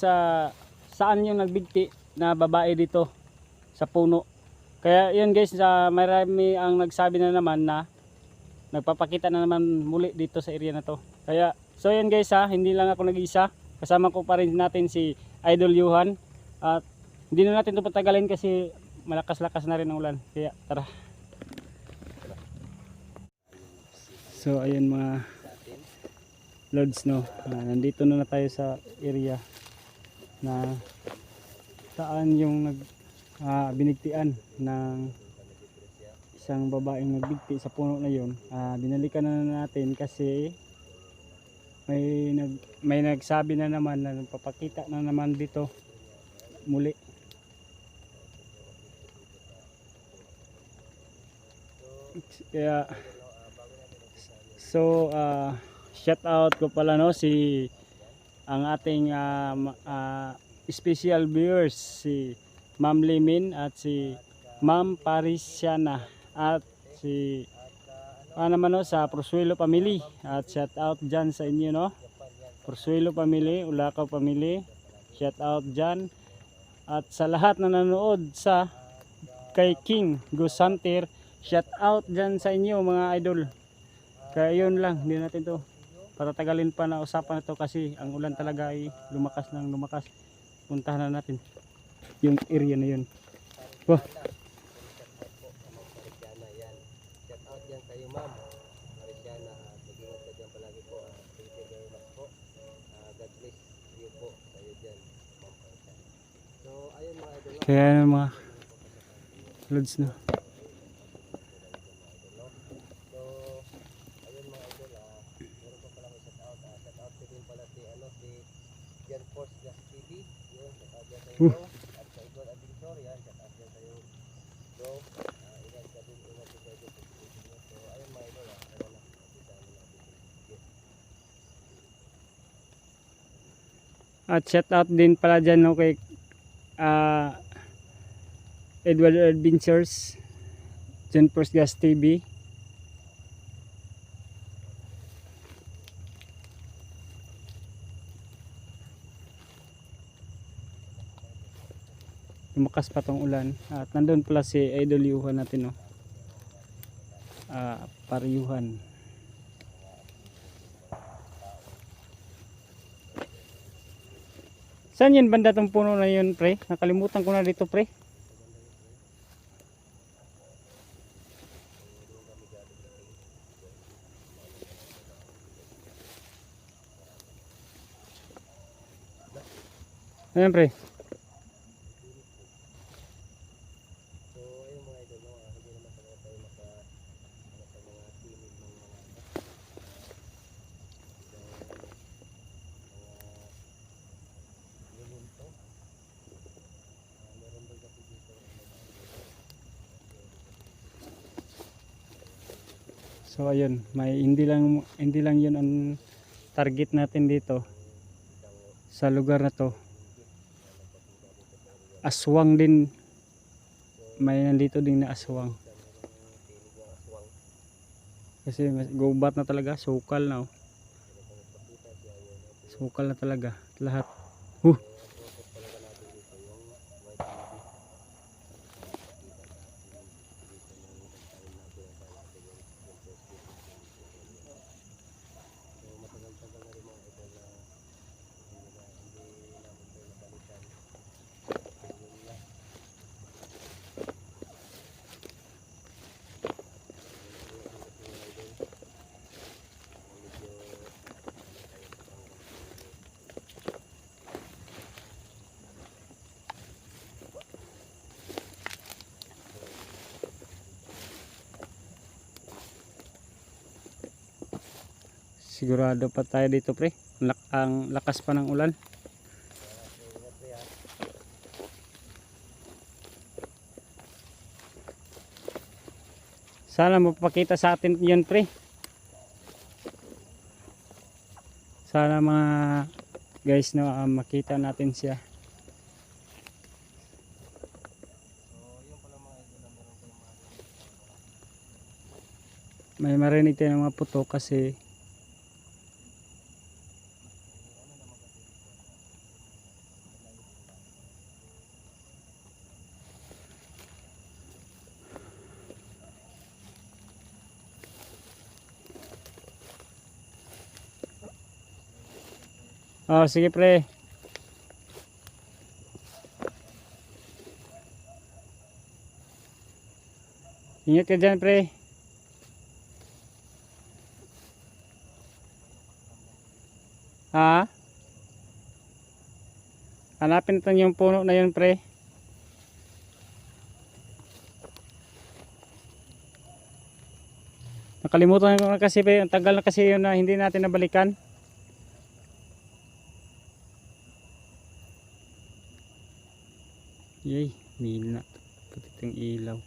saan yung nagbigti na babae dito sa puno. Kaya yun guys, marami ang nagsabi na naman na nagpapakita na naman muli dito sa area na to. Kaya so yun guys ha, hindi lang ako nag-isa, kasama ko pa rin natin si Idol Johan. At hindi na natin ito patagalin kasi malakas-lakas na rin ang ulan. Kaya tara. So ayun mga Lods, no, nandito na tayo sa area na saan yung binigtian ng isang babaeng nagbigti sa puno na yun. Binalikan na natin kasi may nagsabi na naman na nagpapakita na naman dito muli. Kaya so shout out ko pala, no, si ang ating special viewers, si Ma'am Limin at si Ma'am Parisiana at si naman, no, sa Prosuelo Family. At shout out dyan sa inyo, no, Prosuelo Family, Ulakaw Family, shout out dyan. At sa lahat na nanood sa kay King Ghost Hunter, shout out dyan sa inyo mga idol. Kaya yun lang, hindi natin to patatagalin pa na usapan ito kasi ang ulan talaga ay lumakas ng lumakas. Puntahan na natin yung area na yun. Wow. Shout out dyan kayo Ma'am Parisiana, at mag-ingat ka dyan palagi po. Thank you very much po. God bless you po kayo dyan Ma'am Parisiana. So ayun mga idol, Kaya mga Lods, no. Force Gas TV, yun, shout out dyan sa inyo. At sa Idol Adventure, yan, shout out dyan sa iyo bro. Ingat ka din, ingat din kayo sa situation nyo. So ayun mga idol, tara na, makita namin natin yung video. At shout out din pala dyan, no, kay Edward Adventures, John Force Gas TV. Lumakas pa tong ulan. At nandun pala si Idol Johan natin, no, Pariyuhan. Saan yun banda tong puno na yun, pre? Nakalimutan ko na dito, pre. Ayan, pre. So ayun, may hindi lang yun ang target natin dito sa lugar na to. Aswang din, may nandito din na aswang. Kasi gubat na talaga, sukal na, oh. Sukal na talaga lahat. Sigurado pa tayo dito, pre. Ang lakas pa ng ulan. Sana mapakita sa atin yun, pre. Sana mga guys, no, makita natin siya. May marinig tayo ng mga puto kasi Oh, sige pre. Ingat ka dyan pre. Ha? Hanapin natin yung puno na yun pre. Nakalimutan ko na kasi pre. Ang tagal na kasi yun na hindi natin nabalikan. Yay, mina. Pati itong ilaw.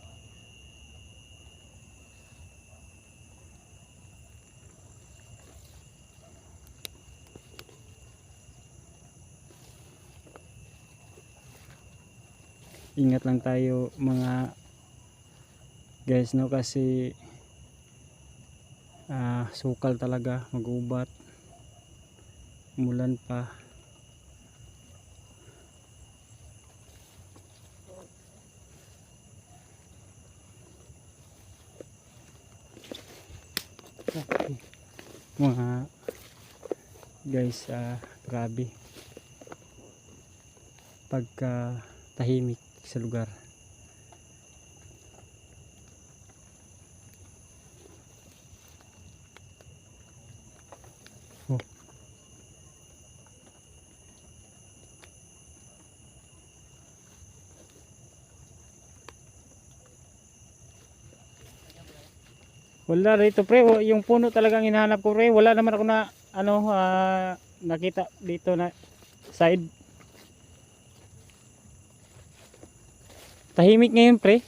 Ingat lang tayo mga guys no kasi sukal talaga, mag-ubat, umulan pa. Okay. Mga guys, grabe pagka tahimik sa lugar. Oh. Wala rito pre, yung puno talagang hinahanap ko pre. Wala naman ako na ano nakita dito na side. Tahimik ngayon pre.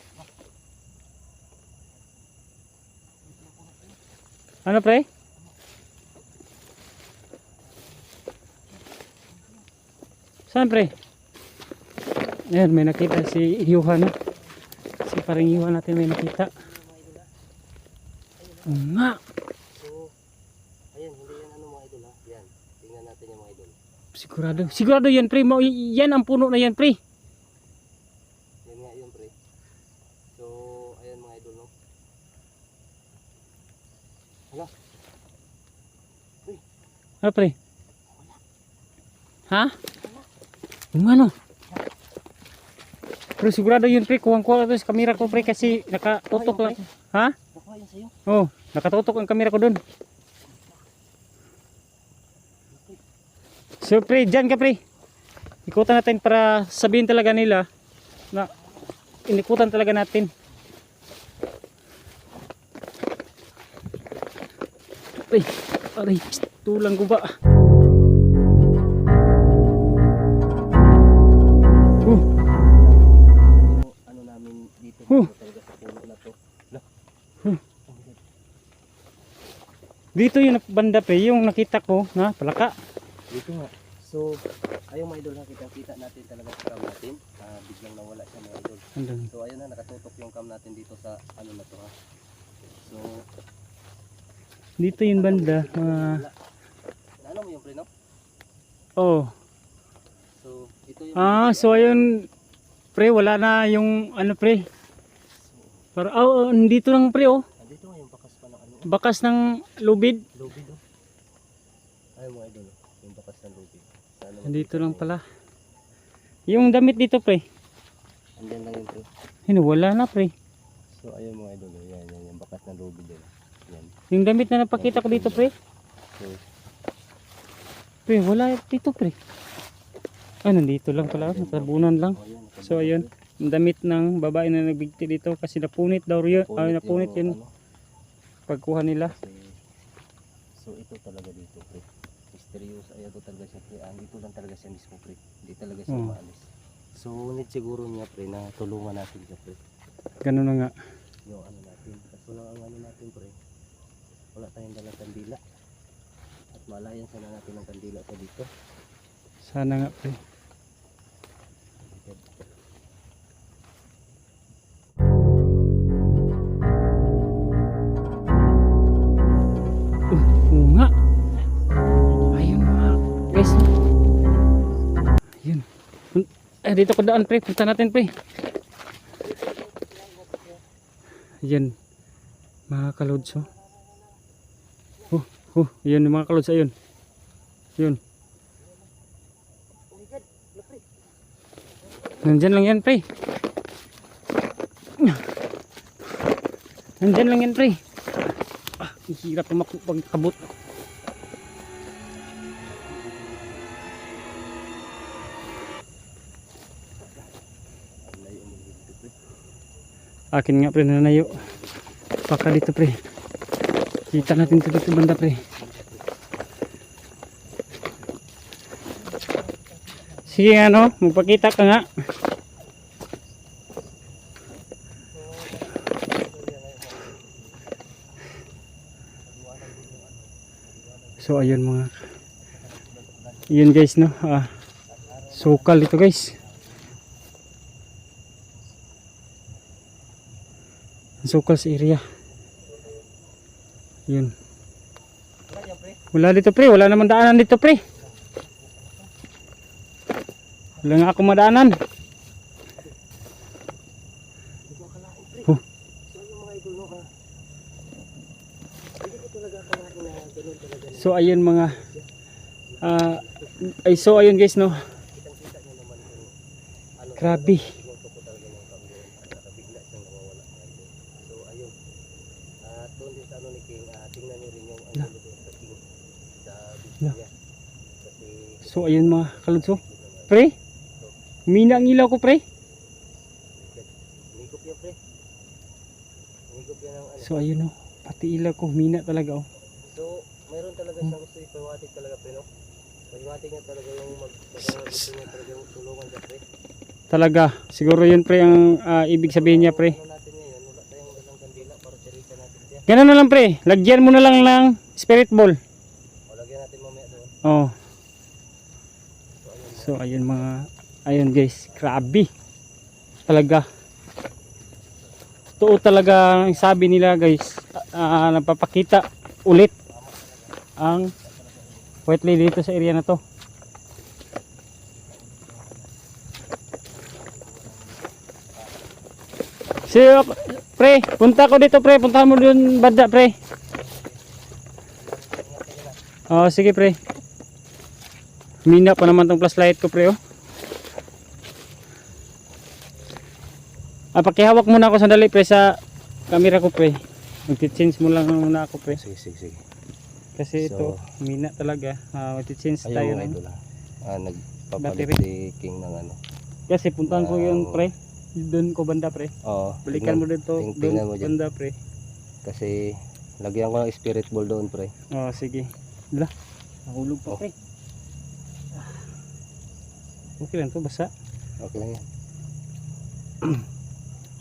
Ano pre? Saan pre? Ayan, may nakita si Yuhan. Si paring Yuhan natin may nakita. Nga. So, ayan, hindi yan ano mga idol ha. Yan, tingnan natin yung mga idol. Sigurado. Sigurado yan pre. Yan ang puno na yan pre. Yan nga yun pre. So, ayan mga idol no. Hala. Ano pre? Ha? Yung ano? Pero sigurado yun pre. Kuwang-kuwang ito sa kamera ko pre kasi nakatutok lang. Ha? Nakuha yan sa'yo. Oh, nakatutok ang kamera ko dun. So pre, dyan ka pre. Ikutan natin para sabihin talaga nila na inikutan talaga natin. Pre, aray, tulang ko ba? Ano namin dito talaga sa puno na to. Dito yung banda pre, yung nakita ko na palaka. Dito nga. So, ayun mga idol, kita natin talaga sa cam natin. Biglang nawala siya mga idol. Andun. So, ayun na, nakatutok yung cam natin dito sa ano na to ha. So, Dito yung banda. ano mo yung pre no? Oh. So, ito yung So ayun pre, wala na yung ano pre. Pero dito lang pre oh. dito nga yung bakas pa ng ano. Bakas ng lubid. Lubid oh. Ayun mga idol, yung bakas ng lubid. Sana Dito lang pala. Yung damit dito pre. Andyan lang yung pre. Wala na pre. So, ayun mga idol, yan yung bakas ng lubid din. Yan. Yung damit na napakita ko dito pre. So, Pre, wala dito pre. Nandito lang pala, natabunan lang. oh, yan, So ayun, ang damit ng babae na nagbigti dito kasi napunit daw yun. Napunit yun ano, pagkuha nila. kasi, so ito talaga dito pre. Mysterious, ay ito talaga siya pre. Dito lang talaga siya mismo pre. Hindi talaga siya maalis. So ngunit siguro niya pre na tulungan natin siya pre. Ganun na nga. Yung ano natin. Kaso lang ang ano natin pre. Wala tayong dalang kandila. At malayan sana natin ang kandila sa dito. Sana nga pre. Oo nga. Ayun mga guys. Ayun. Dito ko daan pre. Punta natin pre. Ayun. Mga kalodso. Ayun mga kalodso. Ayun. Ayun. Nandyan lang yan, pre. Nandyan lang yan, pre. Ang hirap tumakbo pag kabot. Akin nga, pre, nanayo. Baka dito, pre. Kita natin ito dito banda, pre. Sige nga, no? Magpakita ka nga. So ayun mga, yun guys, no, sukal ito guys. Sukal sa area. Yun. Wala dito, pre, wala naman daanan dito, pre. Wala nga ako madaanan. So ayun mga so ayun guys, no. Grabe. So ayun mga kaludso. Pre, mina ang ilaw ko, pre. So ayun, no. Pati ilaw ko mina talaga, oh. So mayroon talaga siyang gusto ipawatig talaga, pre, no? Pahiwatig na talaga yung gusto niya talaga yung tulungan niya, pre. Talaga, siguro yun, pre, ang ibig sabihin niya, pre. Ano natin ngayon, wala tayong dalang kandila para tirikan natin siya. Ganun na lang, pre. Lagyan mo na lang ng spirit ball. O lagyan natin mamaya doon. Oh. So ayun mga, ayun guys, grabe. Talaga. Totoo talaga ang sabi nila, guys. Napapakita ulit ang white lady dito sa area na to. Si pre, punta ko dito, pre. Punta mo dun banda, pre. Oh, sige, pre. Mina pa naman tong flashlight ko, pre, oh. Pakihawak muna ako sandali, pre, sa camera ko, pre. Mag-change mo lang muna ako, pre. Sige, sige, sige. Kasi ito, mina talaga. Mag-change tayo Ayun, ng idol, nagpapalit battery. si King ng ano. Kasi puntahan ko yun, pre. Doon ko banda, pre. Oo. Balikan mo dito, tingnan mo doon dyan. banda, pre. Kasi lagyan ko ng spirit ball doon, pre. Oh, sige. Wala. Nahulog pa, Oh. pre. Okay lang to, basa. Okay lang yan.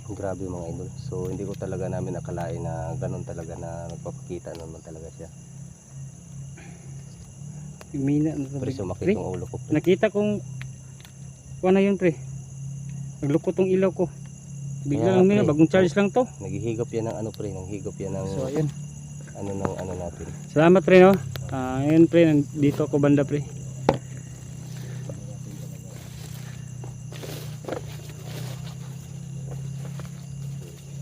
Grabe mga idol. So hindi ko talaga namin nakalain na ganun talaga na nagpapakita naman talaga siya. Mina na to, Pre, pre. sumakit yung ulo ko, pre. Nakita kong ano na yun, pre. Naglukot tong ilaw ko. Bigla Kaya, lang mina, pre. bagong charge lang to. Naghihigop yan ng ano, pre. Naghihigop yan ng So ayun. ano natin. Salamat, pre, no. Ayun, pre, dito ako banda, pre.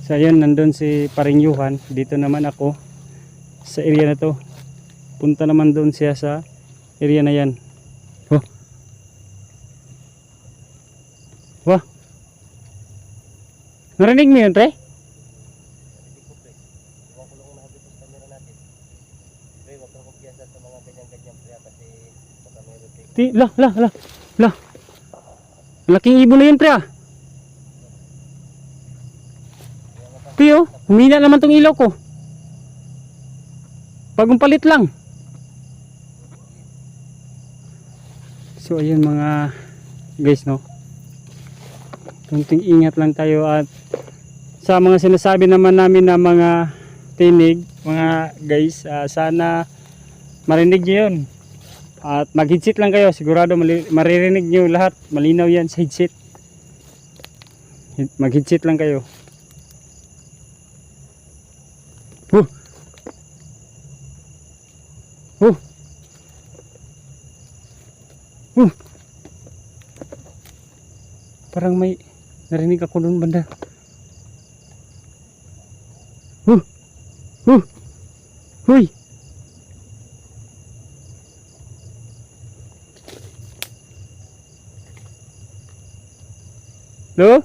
So ayun, nandun si Paring Yuhan. Dito naman ako sa area na to. Punta naman doon siya sa area na yan. Oh. Wah. Narinig mo yun, pre? Hindi ko, pre. Iwan ko lang nahabit yung camera natin. Pre, wag kang kumpiyansa sa mga ganyan-ganyan, pre, kasi baka meron, pre. La. Laking ibon na yun, pre, ah. Pre, oh, humina naman tong ilaw ko. Bagong palit lang. So ayun mga guys, no. Kunting ingat lang tayo at sa mga sinasabi naman namin na mga tinig, mga guys, sana marinig nyo yun. At mag-headset lang kayo, sigurado maririnig nyo lahat. Malinaw yan sa headset. Mag-headset lang kayo. Parang may narinig ako doon banda. Huy. Lo?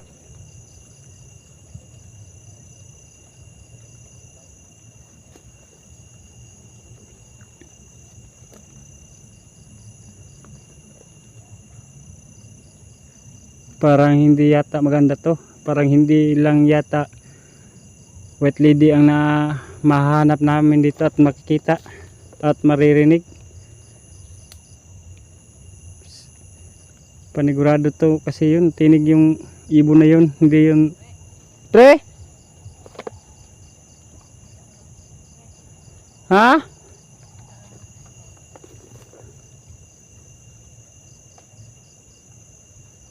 Parang hindi yata maganda to. Parang hindi lang yata white lady ang mahanap namin dito at makikita at maririnig. Panigurado to kasi yun, tinig yung ibon na yun, hindi yun. Pre? Ha?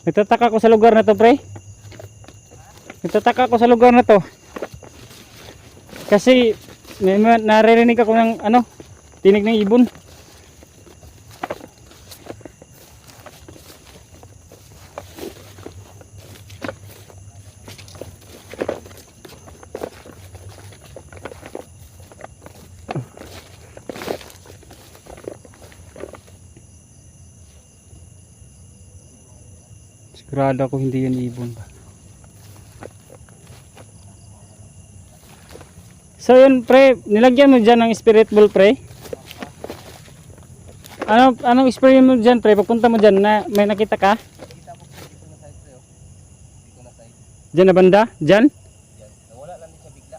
Nagtataka ko sa lugar na to, pre. Nagtataka ko sa lugar na to. Kasi naririnig ako ng ano, tinig ng ibon. Sigurado ako hindi yun ibon ba. So yun pre, nilagyan mo dyan ng spirit ball pre. Anong spray mo dyan pre? Pagpunta mo dyan na may nakita ka? Nakita ko pre, dito na side pre oh. Dito na side. Dyan na banda? Dyan? Yan. Nawala lang din siya bigla.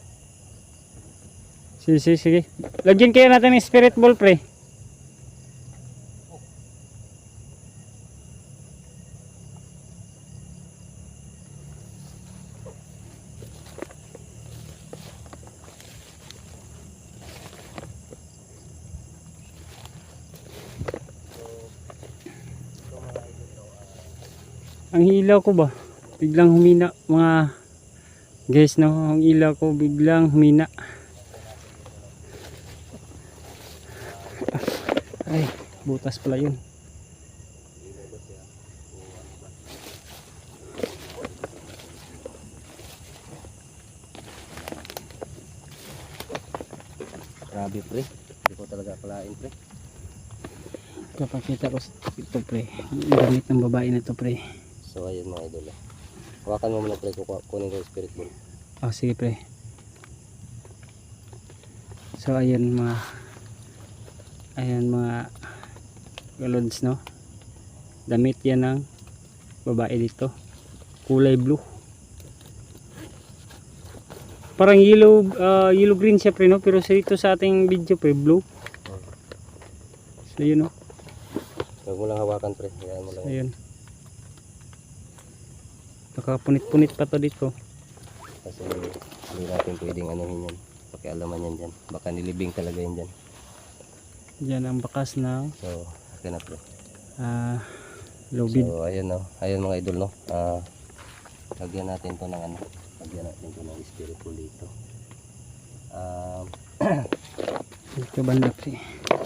Sige. Lagyan kaya natin ng spirit ball pre. Ang ilaw ko ba biglang humina mga guys, no? Ang ilaw ko biglang humina. Ay, butas pala yun. Grabe pre, hindi ko talaga palain pre. Kapakita ko ito pre, gamit ng babae na to pre. So ayun mga idol. Hawakan mo muna pre, kunin ko yung spirit ball. Oh sige pre. So ayan mga galods, no? Damit yan ng babae dito. Kulay blue. Parang yellow green siya pre, no? Pero dito sa ating video pre, blue. So yun, no? Huwag mo lang hawakan pre, hayaan mo lang. Ayun. Nakapunit-punit pa to dito. Kasi hindi natin pwedeng anuhin yan. Pakialaman yan dyan. Baka nilibing talaga yan dyan. Diyan ang bakas ng So, akin na pre. lobid. So, ayun no. Ayun mga idol no. Lagyan natin to ng ano. Lagyan natin to ng spirit ball dito. Ito banda pre.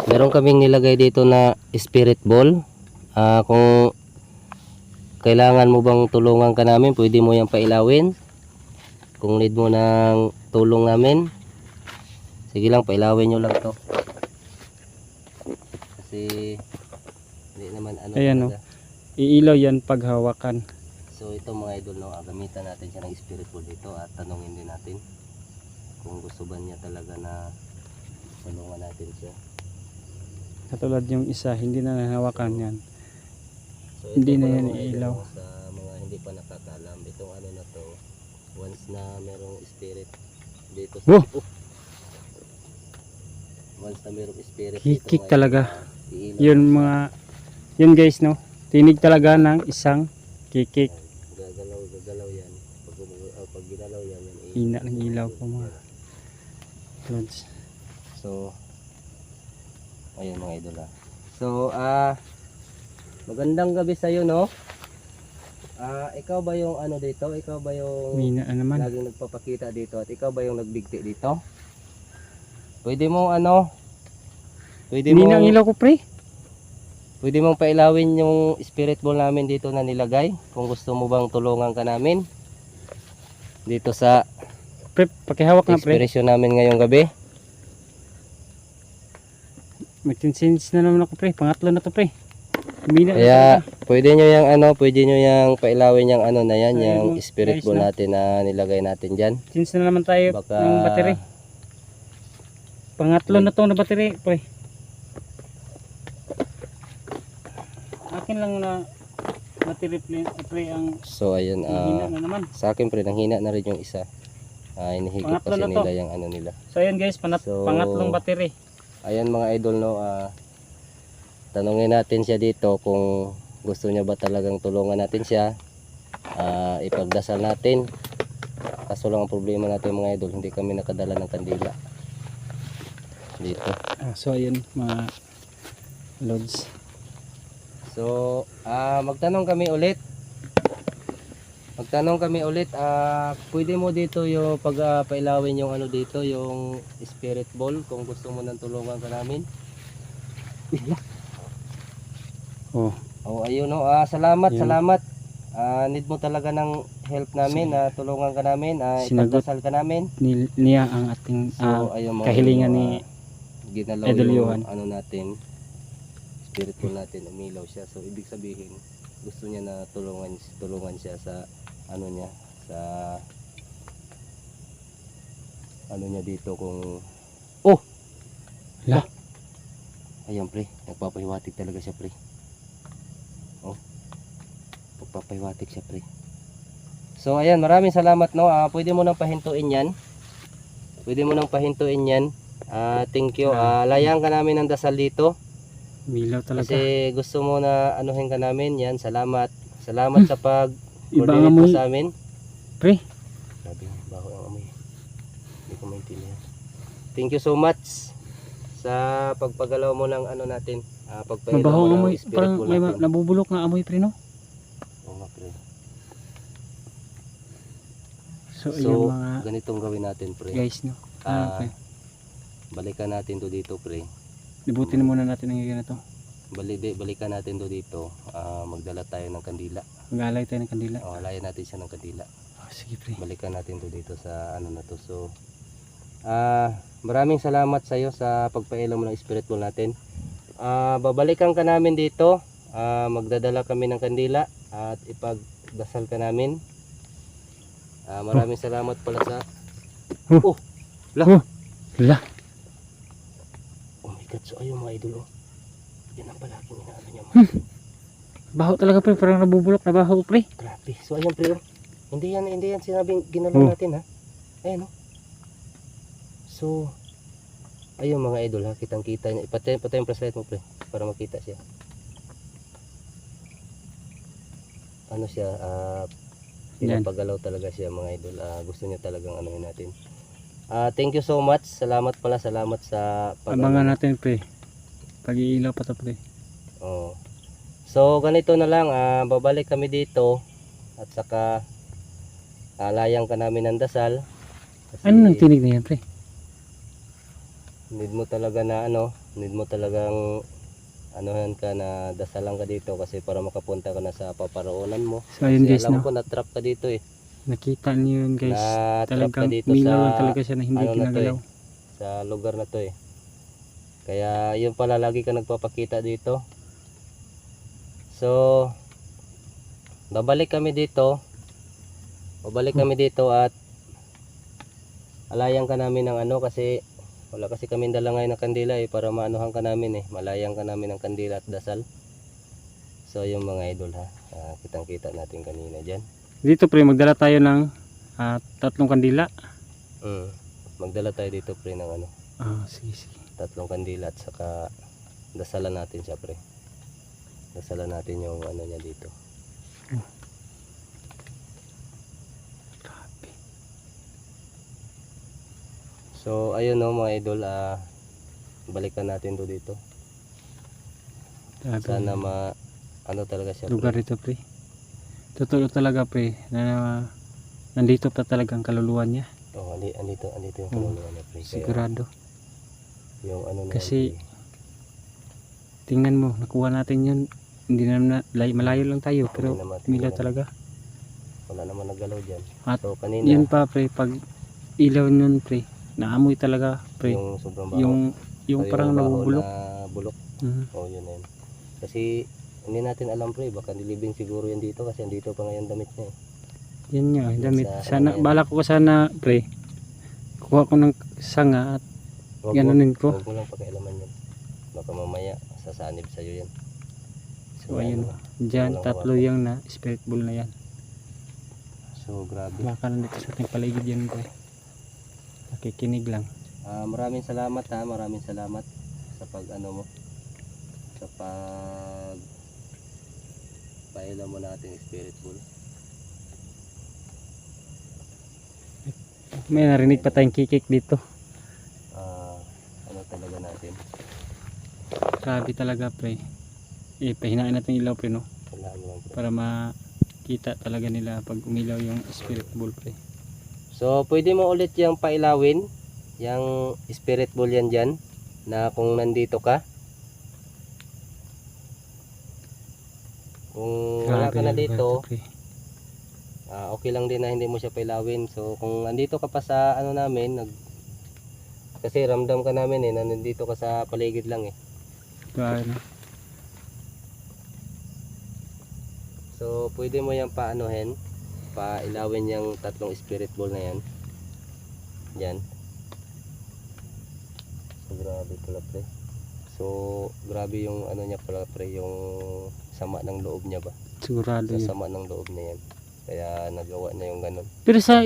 Meron kaming nilagay dito na spirit ball. Kung kailangan mo bang tulungan ka namin, pwede mo yang pailawin. Kung need mo ng tulong namin, sige lang, pailawin nyo lang to. Kasi hindi naman ano. Ayan, no? Iilaw yan pag hawakan. So ito mga idol no, gamitan natin siya ng spirit ball dito at tanungin din natin kung gusto ba niya talaga na tulungan natin siya. Katulad yung isa, hindi na nahawakan yan. So, Hindi ito na pala yan mga iilaw. idol, sa mga hindi pa nakakalam, itong ano na to, once na merong spirit dito sa once na merong spirit Hikik dito, talaga. iilaw. Yun guys, no? Tinig talaga ng isang kikik. Gagalaw yan. Pag ginalaw yan, Hina ng ilaw ko mga lods. So ayun mga idol So magandang gabi sa iyo no. Ikaw ba yung ano dito? Ikaw ba yung Hina na naman. laging nagpapakita dito at ikaw ba yung nagbigti dito? Pwede mong ano? Pwede Hina ang mong ilaw ko pre. pwede mong pailawin yung spirit ball namin dito na nilagay kung gusto mo bang tulungan ka namin dito sa Pre, pakihawak na pre. expression namin ngayong gabi. May 10 cents na naman ako pre. Pangatlo na to pre. Mina na Kaya talaga. pwede nyo yung ano, pwede nyo yung pailawin yung ano na yan, Ayun, yung guys, spirit ball no? natin na nilagay natin dyan. Since na naman tayo Baka ng battery. Pangatlo na to na battery, pre. Akin lang na battery pre ang so ayun, hina na naman. sa akin pre, nanghina na rin yung isa. Inihigit Pangatlo kasi na to. nila yung ano nila. So ayan guys, So, pangatlong battery. Ayan mga idol, no, tanungin natin siya dito kung gusto niya ba talagang tulungan natin siya. Ipagdasal natin. Kaso lang ang problema natin mga idol, hindi kami nakadala ng kandila dito. So ayan mga lods. So magtanong kami ulit. Pwede mo dito yung pailawin yung ano dito, yung spirit ball kung gusto mo nang tulungan ka namin. Oh, Oh, ayun, no. Salamat, Ayun. salamat. Need mo talaga ng help namin, tulungan ka namin, Sinagot. ipagdasal ka namin. niya ang ating So, ayun mga kahilingan idol, ni ginalaw Idol yung Johan. ano natin, spirit ball natin, umilaw siya. So, ibig sabihin, gusto niya na tulungan siya sa ano niya, sa ano niya dito kung La. Ayan pre, nagpapahiwatig talaga siya pre. Nagpapahiwatig siya pre. So ayan, maraming salamat, no. Pwede mo nang pahintuin yan. Thank you. Layang ka namin ng dasal dito. milaw talaga. Kasi gusto mo na anuhin ka namin. Yan, salamat. Salamat sa Iba pag-coordinate ang mo amoy, sa amin. pre. Grabe, baho ang amoy. Hindi ko maintindihan. Thank you so much sa pagpagalaw mo ng ano natin. Pagpailaw Mabaho mo ang ng amoy, spirit parang ball may natin. nabubulok na amoy, pre, no? Oo nga, pre. So, So, ayun mga ganitong gawin natin pre. guys, no. Ah, Pre. Balikan natin to dito pre. Libutin na muna natin ang ganito. Balikan natin to dito. Magdala tayo ng kandila. Mag-alay tayo ng kandila. Layan natin siya ng kandila. Sige, pre. Balikan natin to dito sa ano na to. So, maraming salamat sa iyo sa pagpailaw mo ng spirit ball natin. Babalikan ka namin dito. Magdadala kami ng kandila at ipagdasal ka namin. Maraming salamat pala sa La. Oh my god, so ayun mga idol, yan ang palaking inaano niya. Baho talaga, pre. Parang nabubulok na baho, pre. Grabe. So ayun pre, hindi yan sinabing ginalaw natin ha. Ayan So ayun mga idol ha, kitang kita niya. Patay yung flashlight mo pre para makita siya. Ano siya, pinapagalaw talaga siya mga idol. Gusto niya talagang anuhin natin. Thank you so much. Salamat sa Abangan natin, pre. Pag-iilaw pa to, pre. Oh. So ganito na lang, babalik kami dito at saka layang ka namin ng dasal. Kasi Ano nang tinig na yan, pre? need mo talagang anuhan ka na dasalan ka dito kasi para makapunta ka na sa paparoonan mo. So, ayun, Kasi guys, alam no. ko na-trap ka dito eh. Nakita niyo yun, guys. Na-trap ka Talagang dito milaw lang sa talaga siya na hindi ano na to kinagalaw. sa lugar na to eh. Kaya yun pala, lagi ka nagpapakita dito. So babalik kami dito at alayang ka namin ng ano kasi wala kasi kami dala ngayon ng kandila eh, para maanuhan ka namin eh, malayang ka namin ng kandila at dasal. So yung mga idol ha, kitang kita natin kanina dyan. Dito, pre, magdala tayo ng 3 kandila. Magdala tayo dito pre ng ano, Sige. 3 kandila at saka dasalan natin siya pre. Dasalan natin yung ano niya dito. Grabe. So ayun no mga idol, balikan natin to dito. Grabe. Sana ano talaga siya Lugar pre. dito, pre. Totoo talaga, pre, na nandito pa talaga ang kaluluwa niya. Andito yung kaluluwa niya pre. Kaya Sigurado. yung ano na Kasi yan, tingnan mo, nakuha natin yun. Hindi naman malayo lang tayo, pero naman milaw tingnan. talaga. wala naman naggalaw dyan. At So kanina Yun pa, pre, pag ilaw nun, pre, naamoy talaga, pre. yung sobrang baho. Yung So, parang baho nabubulok. na bulok. Mhm. Yun na yun. Kasi Hindi natin alam pre, baka nilibing siguro yan dito kasi andito pa ngayon damit niya eh. Yan nga, damit. Sa Sana, ano yan? balak ko sana, pre. Kuha ko ng sanga at ganunin ko. Huwag mo lang pakialaman yan. Baka mamaya sasanib sa'yo yan. So, ayun. ano, Diyan, walang tatlo hawakan. yung na spirit ball na yan. So grabe. Baka nandito sa ating paligid yan, pre. Nakikinig lang. Maraming salamat ha, maraming salamat sa pag ano mo. Sa pag pailam mo natin spirit ball. May narinig pa tayong kikik dito. Ano talaga natin? Grabe talaga, pre. Pahinaan natin yung ilaw, pre, no? Kailangan mo lang pre. Para makita talaga nila pag umilaw yung spirit ball, pre. So pwede mo ulit yung pailawin. Yung spirit ball yan dyan. Na kung nandito ka. Kung wala ka na Grabe, dito. pre. Okay lang din na hindi mo siya pailawin. So kung andito ka pa sa ano namin, kasi ramdam ka namin na nandito ka sa paligid lang eh. Grabe, no? So pwede mo yang paanohin, pailawin yung tatlong spirit ball na yan. Yan. So grabe pala pre. So grabe yung ano niya pala pre, yung sama ng loob niya ba? Sigurado Sa yun. sama ng loob na yan. Kaya nagawa na yung ganun. Pero sa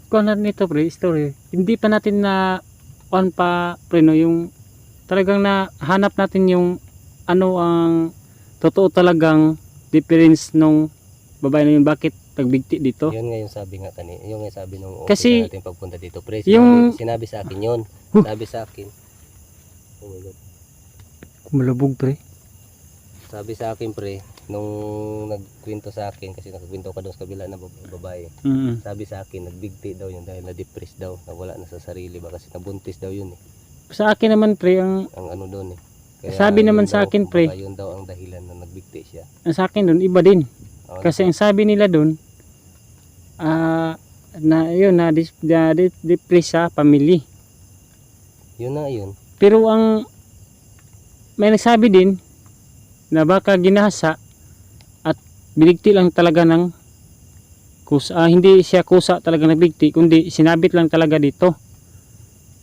corner nito, pre, story, hindi pa natin na on pa, pre, no, yung talagang na hanap natin yung ano ang totoo talagang difference nung babae na yun, bakit nagbigti dito. Yun nga yung sabi nga kanina, yung nga sabi nung Kasi, natin pagpunta dito pre. yung- Sinabi sa akin yun. Huh. Sabi sa akin. Oh my God. Malubog, pre. Sabi sa akin pre, nung nagkwento sa akin kasi nagkwento ka doon sa kabila na babae. Sabi sa akin nagbigti daw yun dahil na-depress daw, nawala na sa sarili ba kasi nabuntis daw yun eh. Sa akin naman, pre, ang Ang ano doon eh. Sabi yun naman sa daw, akin, pre. baka yun daw ang dahilan na nagbigti siya. sa akin doon iba din. Kasi Kasi ang sabi nila doon na yun na depress sa family. yun na yun. Pero ang may nagsabi din na baka ginahasa at binigti lang talaga ng kusa, hindi siya kusa talaga nagbigti kundi sinabit lang talaga dito.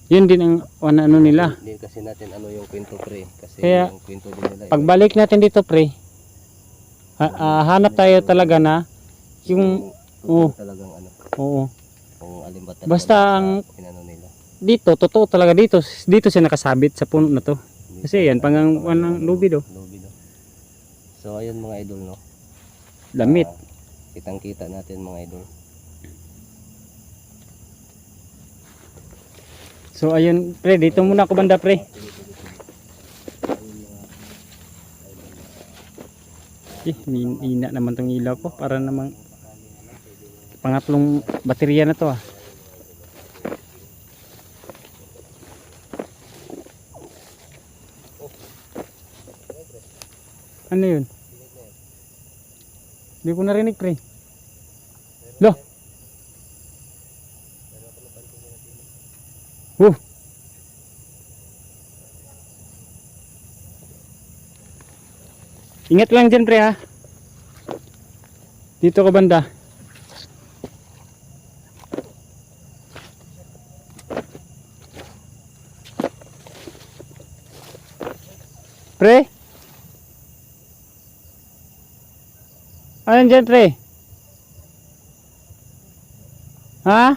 Yun din ang ano nila. Hindi kasi natin ano yung kwento pre. Kasi Kaya, yung kwento din nila. Pagbalik natin dito, pre, hanap tayo talaga na yung oo. Talagang ano. Oo. Kung alin ba talaga Basta ang inano nila. dito, totoo talaga dito siya nakasabit sa puno na to. Kasi yan, panganguan ng lubido. Lubido. So ayun mga idol no. Damit. Kitang kita natin mga idol. So ayun, pre, dito muna ako banda, pre. Ina naman tong ilaw ko para namang pangatlong baterya na to ah. Ano yun? Hindi ko narinig, pre. Lo. Ingat lang dyan, pre, ha. Dito ka banda. Pre? Ano dyan, pre? Ha?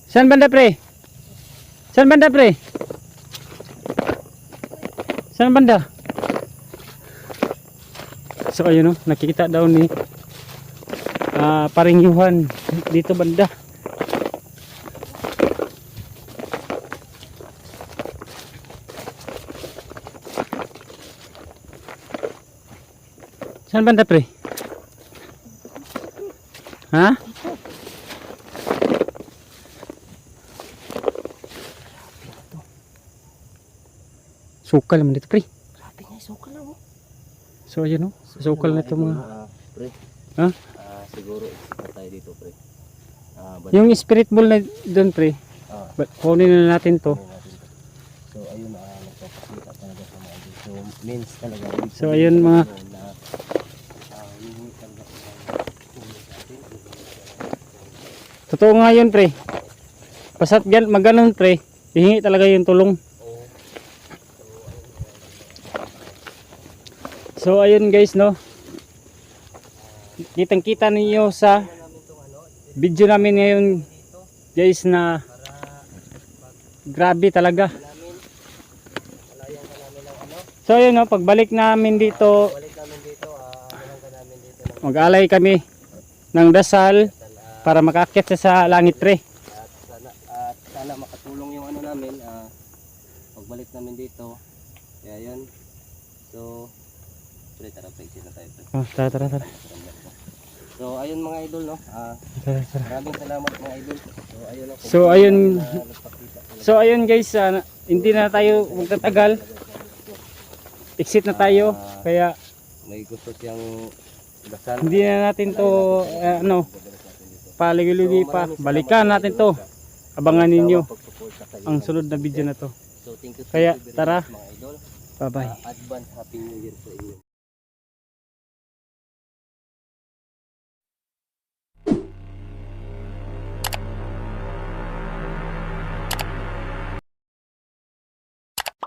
Saan banda, pre? Saan banda, pre? Saan banda? So ayun, nakikita daw ni paring Yuhan dito banda. Saan banda, pre? Ha? Sukal naman dito, pre. Grabe nga, sukal na mo. So ayun, sukal na ito mga. Pre. Ha? Siguro extra tayo dito pre. Yung spirit ball na doon, pre. Kunin na natin to. kunin natin to. So ayun, nagpapakita talaga sa mga idol. So means talaga. So, ayun, mga- na hihingi talaga sila ng tulong sa atin. Totoo nga yun, pre. Pasat gan maganon, pre. Hihingi talaga yung tulong. Oo. So ayun guys, no. Kitang-kita ninyo sa Namin tong ano, video namin ngayon, dito guys, na para grabe talaga. namin palayan ka namin ng ano. So ayun, no, pagbalik namin dito, Balik namin dito, ano ka namin dito ng mag-alay kami ng dasal para makaakyat siya sa langit, pre. at sana makatulong yung ano namin pagbalik namin dito. Kaya yun. So pre, tara practice na tayo. Pre. Oh, tara, tara, tara. So ayun mga idol, no. Tara, tara. Maraming salamat mga idol. So ayun, no, So, ayun- nagpakita talaga. So ayun guys, hindi na tayo magtatagal. Exit na tayo. Kaya May gusto siyang dasal. hindi na natin to paligid pa. Balikan natin to. Abangan ninyo ang sunod na video na to. So thank you Kaya, very tara. much, mga idol. Bye-bye. Advance happy new year sa inyo.